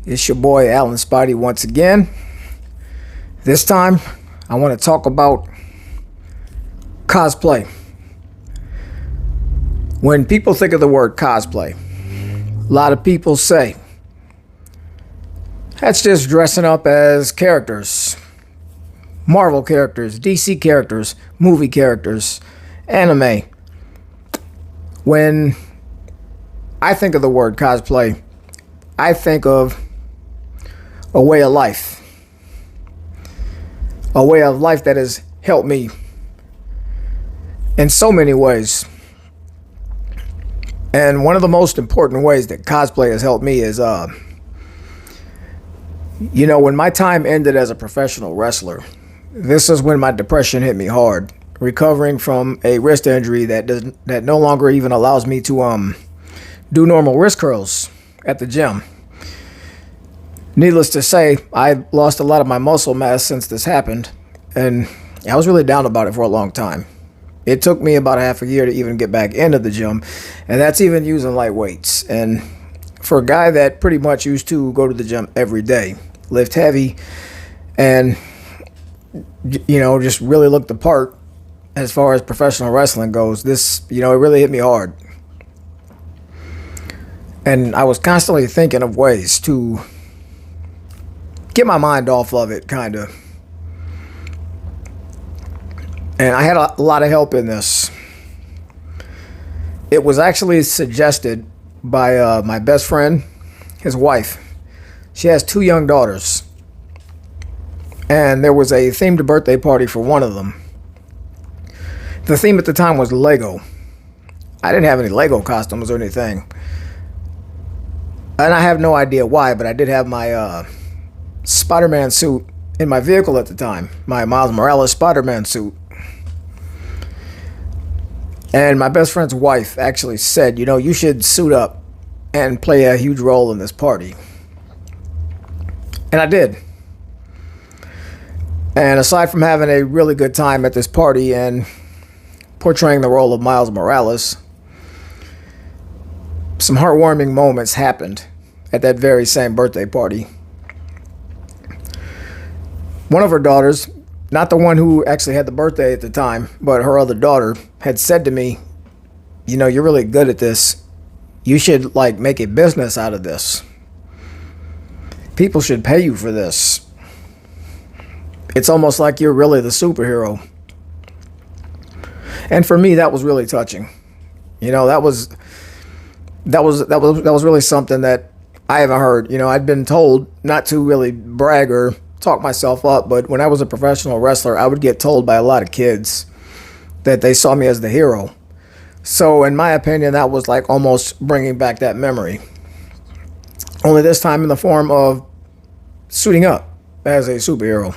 It's your boy Alan Spotty once again. This time, I want to talk about cosplay. When people think of the word cosplay, a lot of people say that's just dressing up as characters. Marvel characters, DC characters, movie characters, anime. When I think of the word cosplay, I think of a way of life. A way of life that has helped me in so many ways. And one of the most important ways that cosplay has helped me is, when my time ended as a professional wrestler, this is when my depression hit me hard. Recovering from a wrist injury that no longer even allows me to do normal wrist curls at the gym. Needless to say, I lost a lot of my muscle mass since this happened, and I was really down about it for a long time. It took me about half a year to even get back into the gym, and that's even using light weights. And for a guy that pretty much used to go to the gym every day, lift heavy, and just really look the part as far as professional wrestling goes, this, it really hit me hard. And I was constantly thinking of ways to get my mind off of it, kind of. And I had a lot of help in this. It was actually suggested by my best friend, his wife. She has 2 young daughters. And there was a themed birthday party for one of them. The theme at the time was Lego. I didn't have any Lego costumes or anything. And I have no idea why, but I did have my Spider-Man suit in my vehicle at the time. My Miles Morales Spider-Man suit. And my best friend's wife actually said, you should suit up and play a huge role in this party. And I did. And aside from having a really good time at this party and portraying the role of Miles Morales, some heartwarming moments happened at that very same birthday party. One of her daughters, not the one who actually had the birthday at the time, but her other daughter, had said to me, you're really good at this. You should make a business out of this. People should pay you for this. It's almost like you're really the superhero. And for me, that was really touching. That was really something that I haven't heard. I'd been told not to really brag or talk myself up, but when I was a professional wrestler, I would get told by a lot of kids that they saw me as the hero. So in my opinion, that was almost bringing back that memory. Only this time in the form of suiting up as a superhero.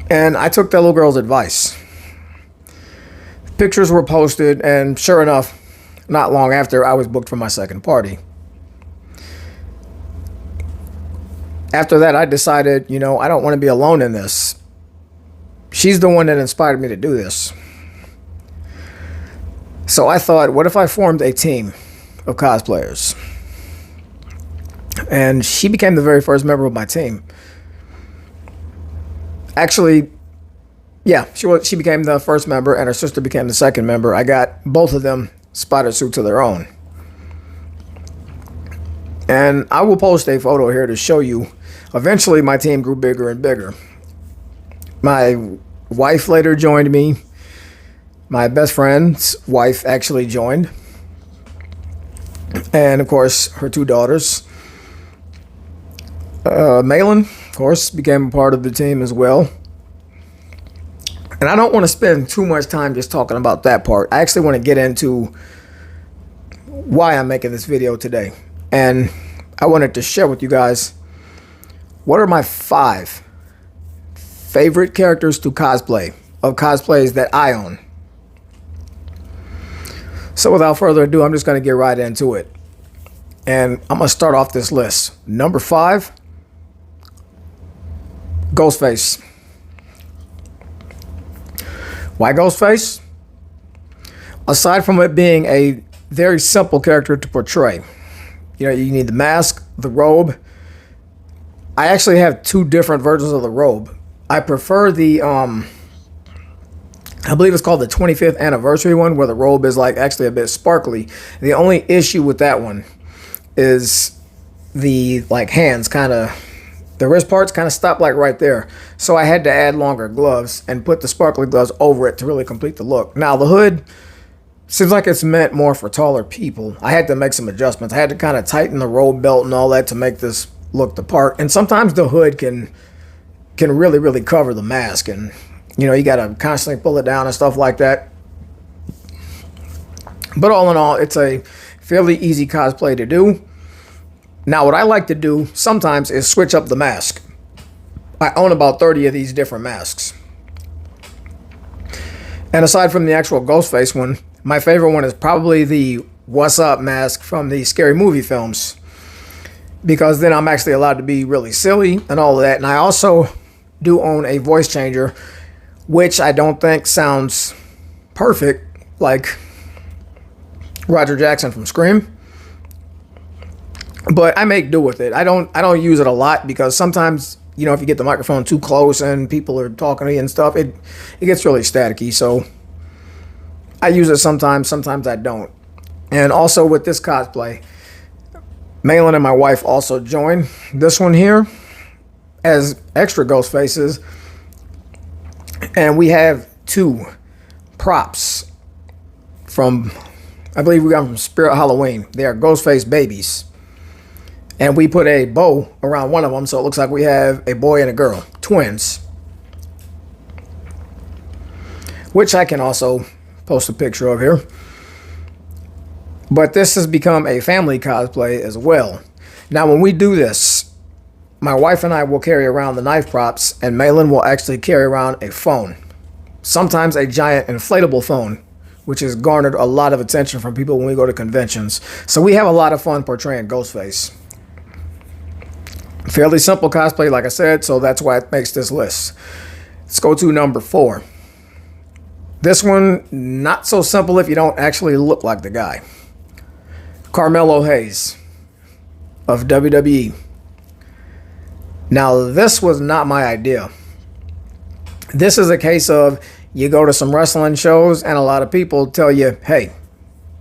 And I took that little girl's advice. Pictures were posted, and sure enough, not long after, I was booked for my second party. After that, I decided, I don't want to be alone in this. She's the one that inspired me to do this. So I thought, what if I formed a team of cosplayers? And she became the very first member of my team. Actually, yeah, she became the first member, and her sister became the second member. I got both of them spider suits of their own. And I will post a photo here to show you. Eventually, my team grew bigger and bigger. My wife later joined me. My best friend's wife actually joined. And, of course, her 2 daughters. Malin, of course, became a part of the team as well. And I don't want to spend too much time just talking about that part. I actually want to get into why I'm making this video today. And I wanted to share with you guys what are my 5 favorite characters to cosplay, of cosplays that I own. So without further ado, I'm just going to get right into it. And I'm going to start off this list. Number 5, Ghostface. Why Ghostface? Aside from it being a very simple character to portray, You know, you need the mask, the robe. I actually have two different versions of the robe. I prefer the I believe it's called the 25th anniversary one, where the robe is like actually a bit sparkly. The only issue with that one is the like hands kind of, the wrist parts kind of stop like right there. So I had to add longer gloves and put the sparkly gloves over it to really complete the look. Now the hood seems like it's meant more for taller people. I had to make some adjustments. I had to kind of tighten the robe belt and all that to make this look the part. And sometimes the hood can really cover the mask, and you know, you got to constantly pull it down and stuff like that. But all in all, it's a fairly easy cosplay to do. Now, what I like to do sometimes is switch up the mask. I own about 30 of these different masks. And aside from the actual Ghostface one, my favorite one is probably the What's Up mask from the Scary Movie films, because then I'm actually allowed to be really silly and all of that. And I also do own a voice changer, which I don't think sounds perfect like Roger Jackson from Scream, but I make do with it. I don't use it a lot, because sometimes, you know, if you get the microphone too close and people are talking to you and stuff, it gets really staticky. So I use it sometimes I don't. And also with this cosplay, Malin and my wife also joined this one here as extra ghost faces, and we have two props from, I believe we got them from Spirit Halloween. They are Ghostface babies, and we put a bow around one of them, so it looks like we have a boy and a girl, twins, which I can also post a picture of here. But this has become a family cosplay as well. Now, when we do this, my wife and I will carry around the knife props, and Malin will actually carry around a phone. Sometimes a giant inflatable phone, which has garnered a lot of attention from people when we go to conventions. So we have a lot of fun portraying Ghostface. Fairly simple cosplay, like I said, so that's why it makes this list. Let's go to number 4. This one, not so simple if you don't actually look like the guy. Carmelo Hayes of WWE. Now, this was not my idea. This is a case of you go to some wrestling shows and a lot of people tell you, hey,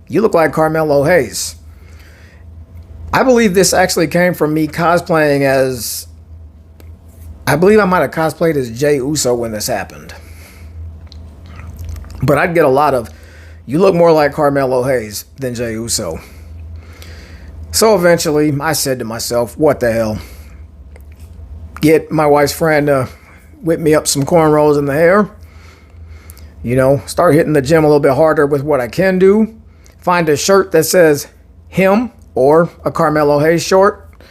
you look like Carmelo Hayes. I believe this actually came from me cosplaying as, I believe I might have cosplayed as Jey Uso when this happened. But I'd get a lot of, you look more like Carmelo Hayes than Jey Uso. So eventually, I said to myself, what the hell? Get my wife's friend to whip me up some cornrows in the hair. You know, start hitting the gym a little bit harder with what I can do. Find a shirt that says him or a Carmelo Hayes short.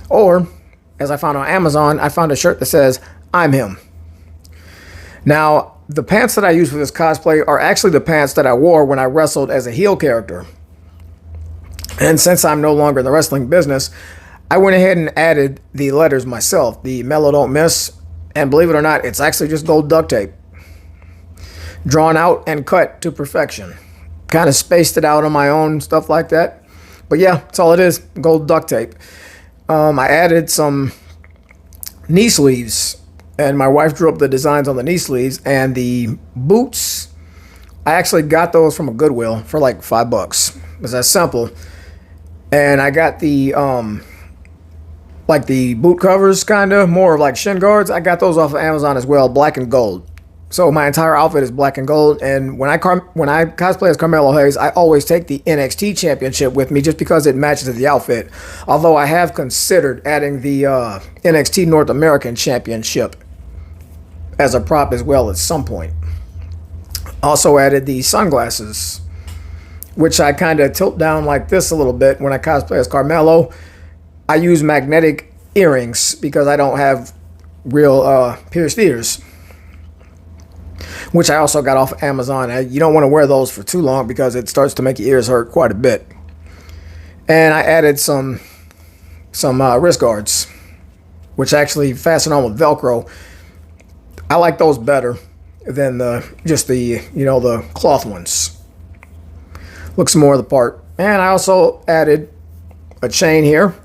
Or, as I found on Amazon, I found a shirt that says I'm him. Now, the pants that I use for this cosplay are actually the pants that I wore when I wrestled as a heel character. And since I'm no longer in the wrestling business, I went ahead and added the letters myself, the Mellow Don't Miss, and believe it or not, it's actually just gold duct tape. Drawn out and cut to perfection. Kind of spaced it out on my own, stuff like that. But yeah, that's all it is, gold duct tape. I added some knee sleeves, and my wife drew up the designs on the knee sleeves, and the boots, I actually got those from a Goodwill for like $5. It was that simple. And I got the like the boot covers, kind of more of like shin guards. I got those off of Amazon as well, black and gold. So my entire outfit is black and gold. And when I cosplay as Carmelo Hayes, I always take the NXT championship with me just because it matches the outfit. Although I have considered adding the NXT North American championship as a prop as well at some point. Also added the sunglasses, which I kind of tilt down like this a little bit when I cosplay as Carmelo. I use magnetic earrings because I don't have real pierced ears, which I also got off of Amazon. You don't want to wear those for too long because it starts to make your ears hurt quite a bit. And I added some wrist guards, which actually fasten on with Velcro. I like those better than the cloth ones. Looks more the part. And I also added a chain here.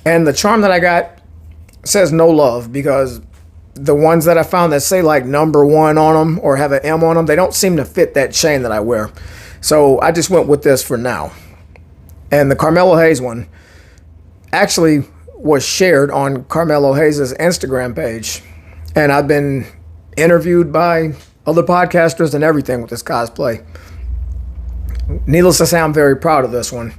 And the charm that I got says no love, because the ones that I found that say like #1 on them or have an M on them, they don't seem to fit that chain that I wear. So I just went with this for now. And the Carmelo Hayes one actually was shared on Carmelo Hayes' Instagram page. And I've been interviewed by other podcasters and everything with this cosplay. Needless to say, I'm very proud of this one.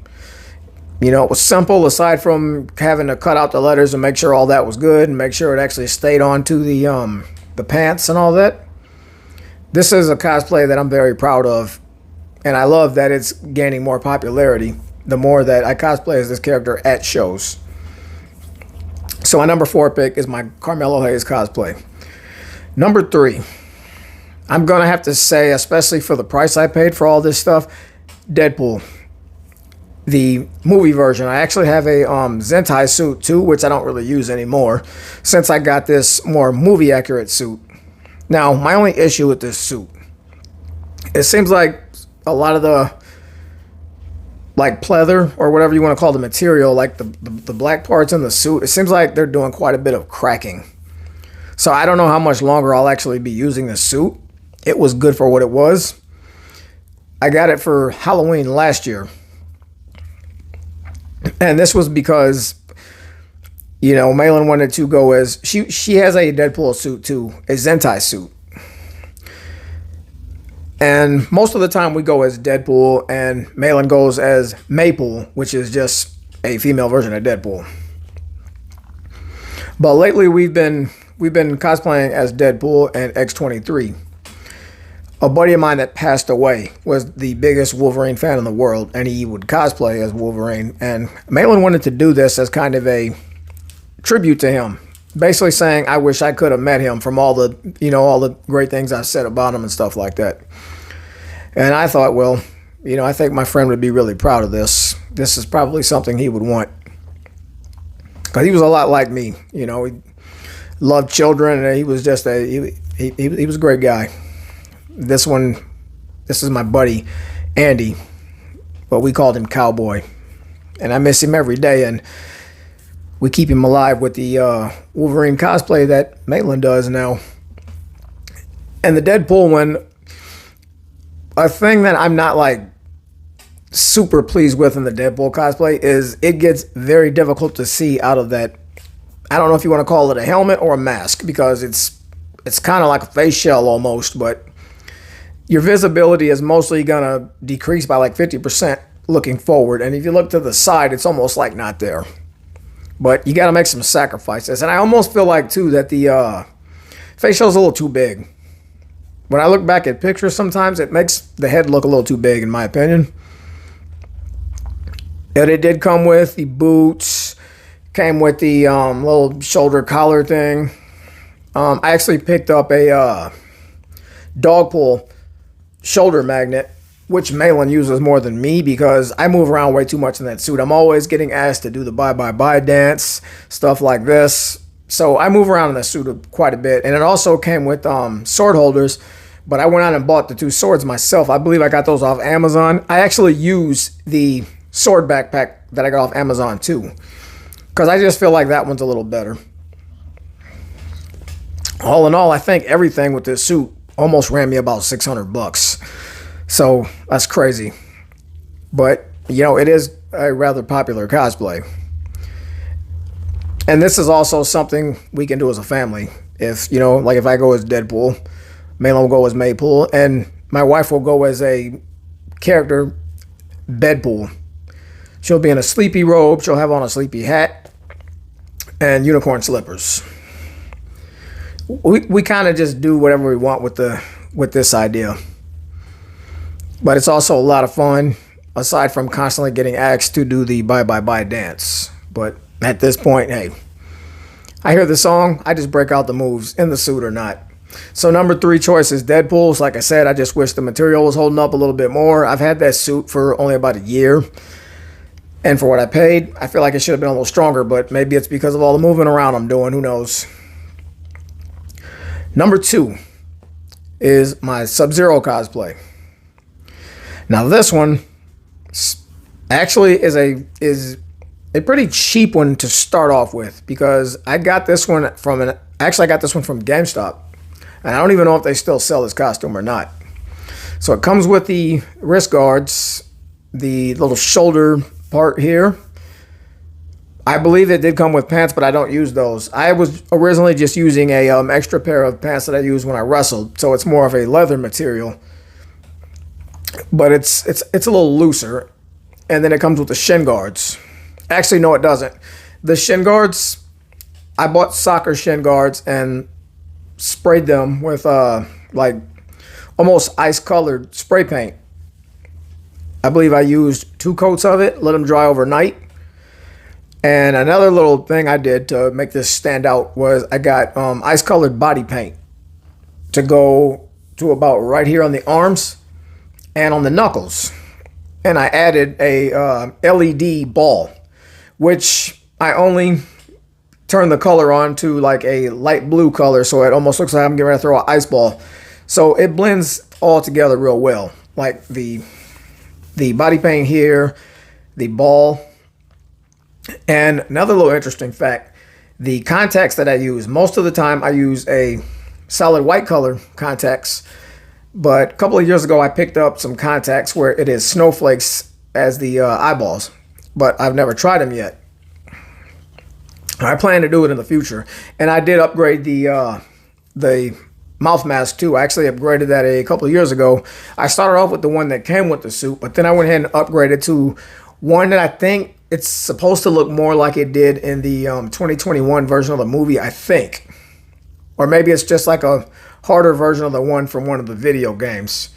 You know, it was simple, aside from having to cut out the letters and make sure all that was good and make sure it actually stayed onto the pants and all that. This is a cosplay that I'm very proud of, and I love that it's gaining more popularity the more that I cosplay as this character at shows. So my number 4 pick is my Carmelo Hayes cosplay. Number 3, I'm going to have to say, especially for the price I paid for all this stuff, Deadpool. The movie version. I actually have a Zentai suit too, which I don't really use anymore since I got this more movie accurate suit. Now, my only issue with this suit, it seems like a lot of the like pleather or whatever you want to call the material, like the black parts in the suit, it seems like they're doing quite a bit of cracking. So I don't know how much longer I'll actually be using this suit. It was good for what it was. I got it for Halloween last year. And this was because, you know, Malin wanted to go as, she has a Deadpool suit too, a Zentai suit. And most of the time we go as Deadpool, and Malin goes as Maypool, which is just a female version of Deadpool. But lately we've been cosplaying as Deadpool and X-23. A buddy of mine that passed away was the biggest Wolverine fan in the world, and he would cosplay as Wolverine. And Malin wanted to do this as kind of a tribute to him, basically saying, I wish I could have met him from all the, you know, all the great things I said about him and stuff like that. And I thought, well, you know, I think my friend would be really proud of this. This is probably something he would want, because he was a lot like me. You know, he loved children, and he was just he was a great guy. This is my buddy, Andy, but we called him Cowboy. And I miss him every day, and we keep him alive with the Wolverine cosplay that Maitland does now. And the Deadpool one, a thing that I'm not like super pleased with in the Deadpool cosplay is it gets very difficult to see out of that. I don't know if you want to call it a helmet or a mask, because it's kind of like a face shell almost, but your visibility is mostly going to decrease by like 50% looking forward. And if you look to the side, it's almost like not there. But you got to make some sacrifices. And I almost feel like, too, that the face shell is a little too big. When I look back at pictures sometimes, it makes the head look a little too big, in my opinion. And it did come with the boots, came with the little shoulder collar thing. I actually picked up a Dogpool shoulder magnet, which Malin uses more than me, because I move around way too much in that suit. I'm always getting asked to do the bye dance, stuff like this. So I move around in that suit quite a bit. And it also came with sword holders, but I went out and bought the 2 swords myself. I believe I got those off Amazon. I actually use the sword backpack that I got off Amazon too, because I just feel like that one's a little better. All in all, I think everything with this suit almost ran me about $600. So that's crazy. But, you know, it is a rather popular cosplay. And this is also something we can do as a family. If, you know, like if I go as Deadpool, Malin will go as Maypool, and my wife will go as a character, Bedpool. She'll be in a sleepy robe, she'll have on a sleepy hat, and unicorn slippers. We kind of just do whatever we want with this idea. But it's also a lot of fun, aside from constantly getting asked to do the bye dance. But at this point, hey, I hear the song, I just break out the moves, in the suit or not. So number 3 choice is Deadpool. Like I said, I just wish the material was holding up a little bit more. I've had that suit for only about a year. And for what I paid, I feel like it should have been a little stronger, but maybe it's because of all the moving around I'm doing, who knows. Number 2 is my Sub-Zero cosplay. Now this one actually is a pretty cheap one to start off with, because I got this one from actually I got this one from GameStop, and I don't even know if they still sell this costume or not. So it comes with the wrist guards, the little shoulder part here. I believe it did come with pants, but I don't use those. I was originally just using a extra pair of pants that I use when I wrestled, so it's more of a leather material, but it's a little looser. And then it comes with the shin guards. Actually, no, it doesn't. The shin guards, I bought soccer shin guards and sprayed them with like almost ice-colored spray paint. I believe I used 2 coats of it, let them dry overnight. And another little thing I did to make this stand out was I got ice-colored body paint to go to about right here on the arms and on the knuckles. And I added a LED ball, which I only turned the color on to like a light blue color, so it almost looks like I'm getting ready to throw an ice ball. So it blends all together real well, like the body paint here, the ball. And another little interesting fact, the contacts that I use, most of the time I use a solid white color contacts, but a couple of years ago I picked up some contacts where it is snowflakes as the eyeballs, but I've never tried them yet. I plan to do it in the future, and I did upgrade the mouth mask too. I actually upgraded that a couple of years ago. I started off with the one that came with the suit, but then I went ahead and upgraded to one that I think it's supposed to look more like it did in the 2021 version of the movie, I think. Or maybe it's just like a harder version of the one from one of the video games.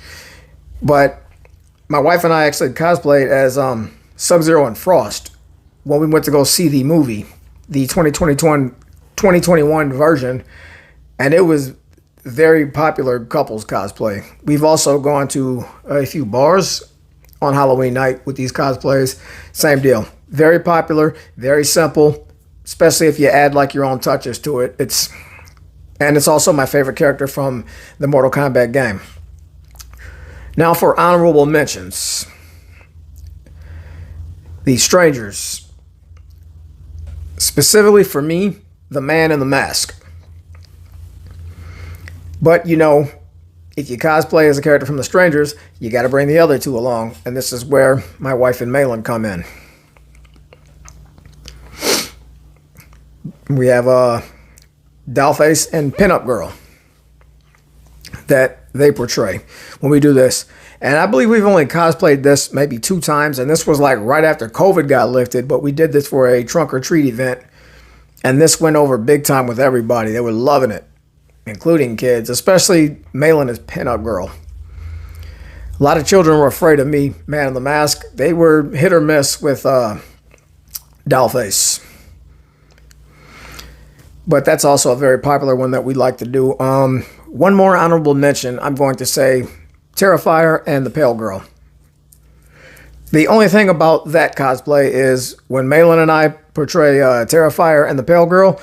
But my wife and I actually cosplayed as Sub-Zero and Frost when we went to go see the movie, the 2021 version, and it was very popular couples cosplay. We've also gone to a few bars on Halloween night with these cosplays. Same deal. Very popular, very simple, especially if you add like your own touches to it. It's also my favorite character from the Mortal Kombat game. Now for honorable mentions. The Strangers. Specifically for me, the Man in the Mask. But you know, if you cosplay as a character from The Strangers, you got to bring the other two along. And this is where my wife and Malin come in. We have Dollface and Pinup Girl that they portray when we do this. And I believe we've only cosplayed this maybe 2 times. And this was like right after COVID got lifted. But we did this for a trunk or treat event. And this went over big time with everybody. They were loving it, including kids, especially Malin as Pinup Girl. A lot of children were afraid of me, Man in the Mask. They were hit or miss with Dollface. But that's also a very popular one that we like to do. One more honorable mention, I'm going to say Terrifier and the Pale Girl. The only thing about that cosplay is when Malin and I portray Terrifier and the Pale Girl,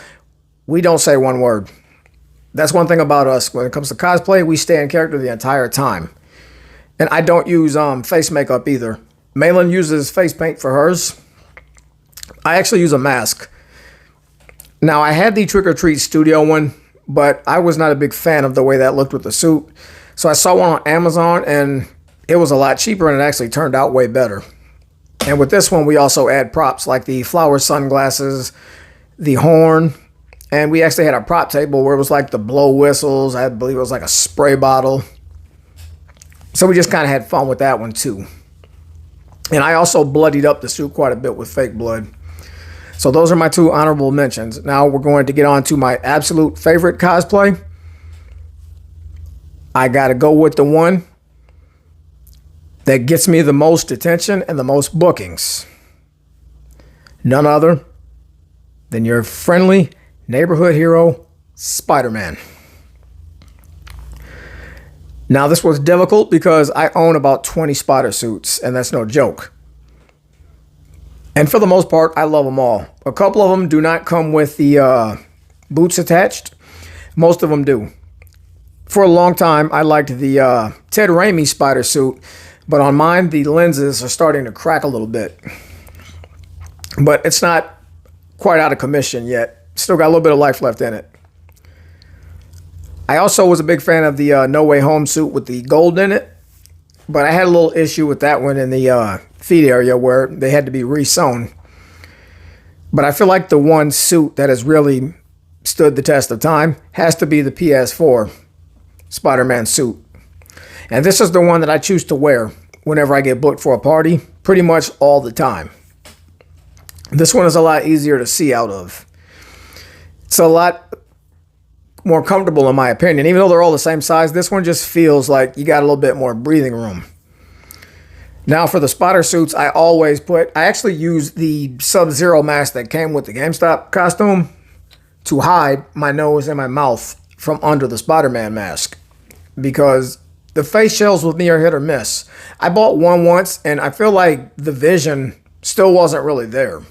we don't say one word. That's one thing about us. When it comes to cosplay, we stay in character the entire time. And I don't use face makeup either. Malin uses face paint for hers. I actually use a mask. Now, I had the Trick or Treat Studio one, but I was not a big fan of the way that looked with the suit. So I saw one on Amazon, and it was a lot cheaper, and it actually turned out way better. And with this one, we also add props like the flower sunglasses, the horn, and we actually had a prop table where it was like the blow whistles. I believe it was like a spray bottle. So we just kind of had fun with that one too. And I also bloodied up the suit quite a bit with fake blood. So those are my 2 honorable mentions. Now we're going to get on to my absolute favorite cosplay. I got to go with the one that gets me the most attention and the most bookings. None other than your friendly neighborhood hero, Spider-Man. Now this was difficult because I own about 20 Spider suits, and that's no joke. And for the most part, I love them all. A couple of them do not come with the boots attached. Most of them do. For a long time, I liked the Ted Raimi Spider suit, but on mine, the lenses are starting to crack a little bit. but it's not quite out of commission yet. Still got a little bit of life left in it. I also was a big fan of the No Way Home suit with the gold in it, but I had a little issue with that one in the feet area where they had to be re-sewn. But I feel like the one suit that has really stood the test of time has to be the PS4 Spider-Man suit. And this is the one that I choose to wear whenever I get booked for a party, pretty much all the time. This one is a lot easier to see out of. It's a lot more comfortable in my opinion. Even though they're all the same size, this one just feels like you got a little bit more breathing room. Now for the spotter suits, I actually use the Sub-Zero mask that came with the GameStop costume to hide my nose and my mouth from under the Spider-Man mask, because the face shells with me are hit or miss. I bought one once and I feel like the vision still wasn't really there,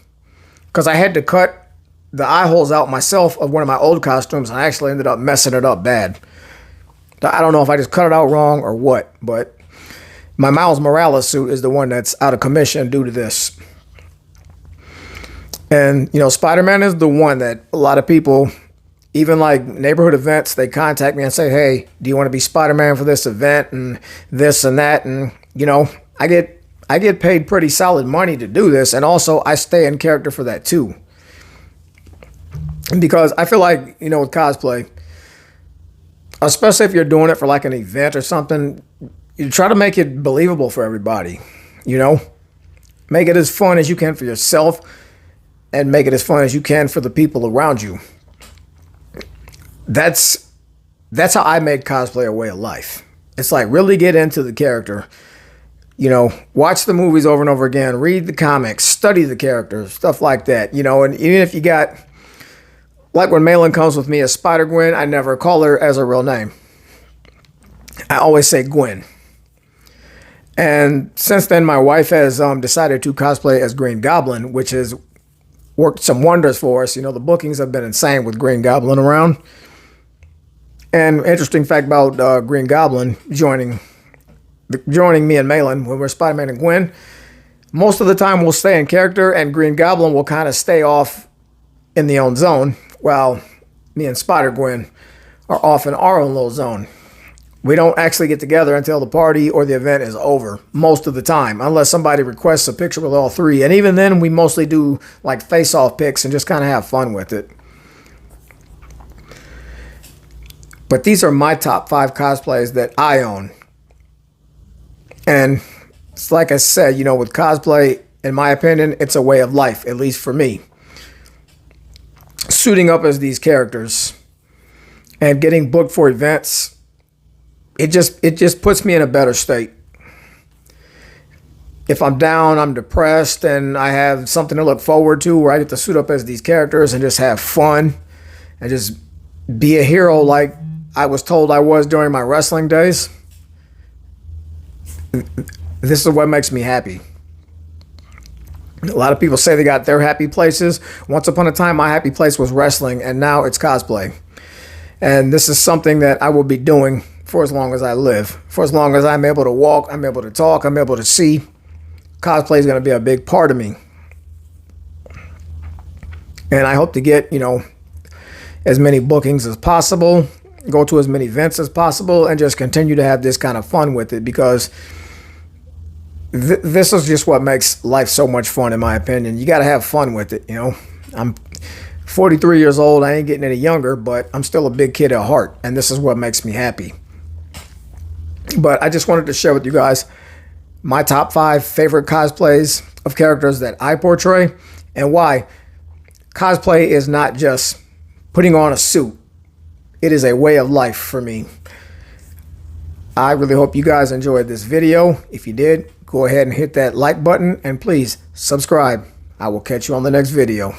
because I had to cut the eye holes out myself of one of my old costumes, and I actually ended up messing it up bad. I don't know if I just cut it out wrong or what, but my Miles Morales suit is the one that's out of commission due to this. And, you know, Spider-Man is the one that a lot of people, even like neighborhood events, they contact me and say, hey, do you want to be Spider-Man for this event and this and that? And, you know, I get paid pretty solid money to do this. And also I stay in character for that too. Because I feel like, you know, with cosplay, especially if you're doing it for like an event or something, you try to make it believable for everybody, you know? Make it as fun as you can for yourself and make it as fun as you can for the people around you. That's how I made cosplay a way of life. It's like really get into the character, you know, watch the movies over and over again, read the comics, study the characters, stuff like that, you know, and even if you got, like when Malin comes with me as Spider-Gwen, I never call her as her real name. I always say Gwen. And since then, my wife has decided to cosplay as Green Goblin, which has worked some wonders for us. You know, the bookings have been insane with Green Goblin around. And interesting fact about Green Goblin joining me and Malin when we're Spider-Man and Gwen, most of the time we'll stay in character and Green Goblin will kind of stay off in the own zone, while me and Spider-Gwen are off in our own little zone. We don't actually get together until the party or the event is over most of the time, unless somebody requests a picture with all three. And even then, we mostly do like face-off pics and just kind of have fun with it. But these are my top 5 cosplays that I own. And it's like I said, you know, with cosplay, in my opinion, it's a way of life, at least for me. Suiting up as these characters and getting booked for events, it just puts me in a better state. If I'm down, I'm depressed, and I have something to look forward to where I get to suit up as these characters and just have fun and just be a hero like I was told I was during my wrestling days, this is what makes me happy. A lot of people say they got their happy places. Once upon a time, my happy place was wrestling, and now it's cosplay. And this is something that I will be doing for as long as I live. For as long as I'm able to walk, I'm able to talk, I'm able to see, cosplay is going to be a big part of me. And I hope to get, you know, as many bookings as possible, go to as many events as possible, and just continue to have this kind of fun with it, because this is just what makes life so much fun, in my opinion. You got to have fun with it, you know. I'm 43 years old. I ain't getting any younger, but I'm still a big kid at heart, and this is what makes me happy. But I just wanted to share with you guys my top 5 favorite cosplays of characters that I portray, and why cosplay is not just putting on a suit. It is a way of life for me. I really hope you guys enjoyed this video. If you did, go ahead and hit that like button, and please subscribe. I will catch you on the next video.